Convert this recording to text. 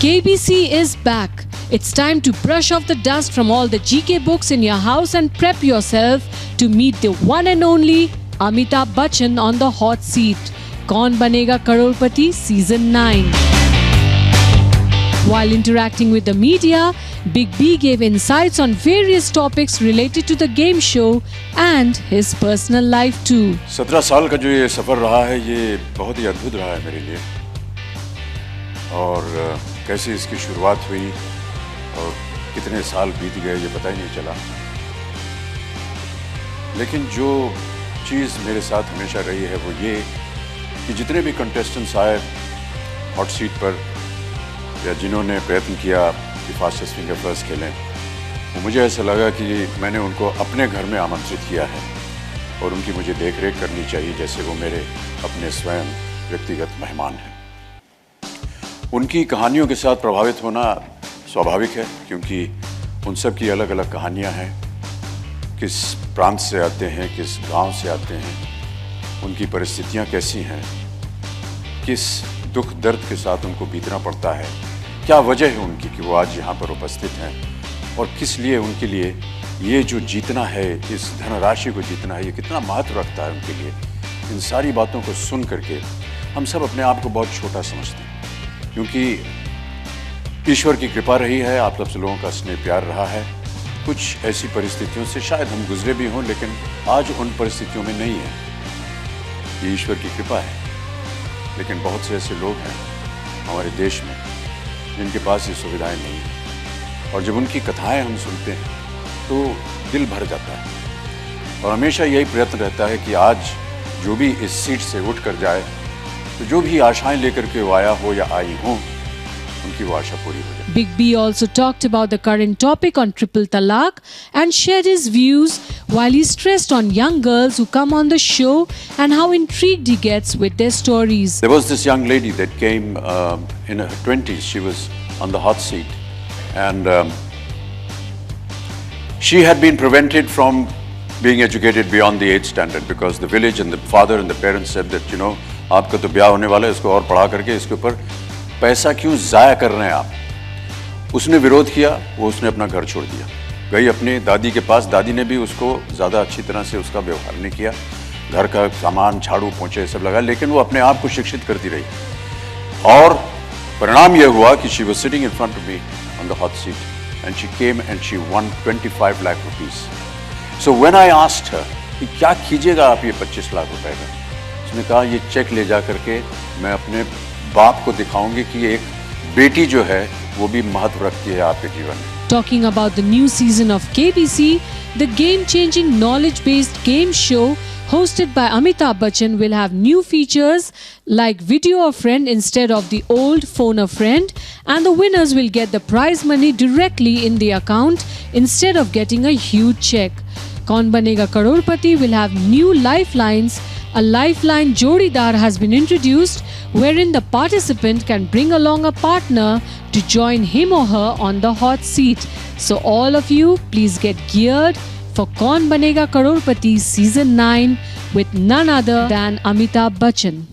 KBC is back. It's time to brush off the dust from all the GK books in your house and prep yourself to meet the one and only Amitabh Bachchan on the hot seat. Kaun Banega Crorepati Season 9. While interacting with the media, Big B gave insights on various topics related to the game show and his personal life too. 17 साल का जो ये सफ़र रहा है ये बहुत ही अद्भुत रहा है मेरे लिए और कैसे इसकी शुरुआत हुई और कितने साल बीत गए ये पता ही नहीं चला। लेकिन जो चीज़ मेरे साथ हमेशा रही है वो ये कि जितने भी कंटेस्टेंट्स आए हॉट सीट पर या जिन्होंने प्रयत्न किया कि फास्टेस्ट फिंगर फर्स्ट खेलें, वो मुझे ऐसा लगा कि मैंने उनको अपने घर में आमंत्रित किया है और उनकी मुझे देख रेख करनी चाहिए जैसे वो मेरे अपने स्वयं व्यक्तिगत मेहमान हैं। उनकी कहानियों के साथ प्रभावित होना स्वाभाविक है क्योंकि उन सब की अलग अलग कहानियाँ हैं, किस प्रांत से आते हैं, किस गांव से आते हैं, उनकी परिस्थितियाँ कैसी हैं, किस दुख दर्द के साथ उनको बीतना पड़ता है, क्या वजह है उनकी कि वो आज यहाँ पर उपस्थित हैं और किस लिए उनके लिए ये जो जीतना है, इस धनराशि को जीतना है, ये कितना महत्व रखता है उनके लिए। इन सारी बातों को सुन करके हम सब अपने आप को बहुत छोटा समझते हैं क्योंकि ईश्वर की कृपा रही है, आप सब लोगों का स्नेह प्यार रहा है। कुछ ऐसी परिस्थितियों से शायद हम गुजरे भी हों लेकिन आज उन परिस्थितियों में नहीं है, ये ईश्वर की कृपा है। लेकिन बहुत से ऐसे लोग हैं हमारे देश में जिनके पास ये सुविधाएं नहीं हैं और जब उनकी कथाएं हम सुनते हैं तो दिल भर जाता है और हमेशा यही प्रयत्न रहता है कि आज जो भी इस सीट से उठ कर जाए तो जो भी आशाएं लेकर के वो आया हो या आई हो उनकी वो आशा पूरी हो जाए। Big B also talked about the current topic on triple talaq and shared his views while he stressed on young girls who come on the show and how intrigued he gets with their stories. There was this young lady that came in her 20s. She was on the hot seat and she had been prevented from being educated beyond the 8th standard because the village and the father and the parents said that, you know, आपका तो ब्याह होने वाला है, इसको और पढ़ा करके इसके ऊपर पैसा क्यों ज़ाया कर रहे हैं आप। उसने विरोध किया, वो उसने अपना घर छोड़ दिया, गई अपने दादी के पास। दादी ने भी उसको ज़्यादा अच्छी तरह से उसका व्यवहार नहीं किया, घर का सामान झाड़ू पोंछे सब लगा, लेकिन वो अपने आप को शिक्षित करती रही और परिणाम यह हुआ कि she was sitting in front of me on the hot seat and she came and she won 25 lakh rupees. So when I asked her कि क्या कीजिएगा आप ये 25 लाख रुपए का, उसने कहा ये चेक ले जा करके मैं अपने बाप को दिखाऊंगी कि एक बेटी जो है वो भी महत्व रखती है आपके जीवन में। Talking about the new season of KBC, the game-changing knowledge-based game show hosted by Amitabh Bachchan will have new features like video a friend instead of the old phone a friend, and the winners will get the prize money directly in the account instead of getting a huge check. Kaun Banega Crorepati will have new lifelines. A lifeline Jodidar has been introduced wherein the participant can bring along a partner to join him or her on the hot seat. So all of you, please get geared for Kaun Banega Crorepati Season 9 with none other than Amitabh Bachchan.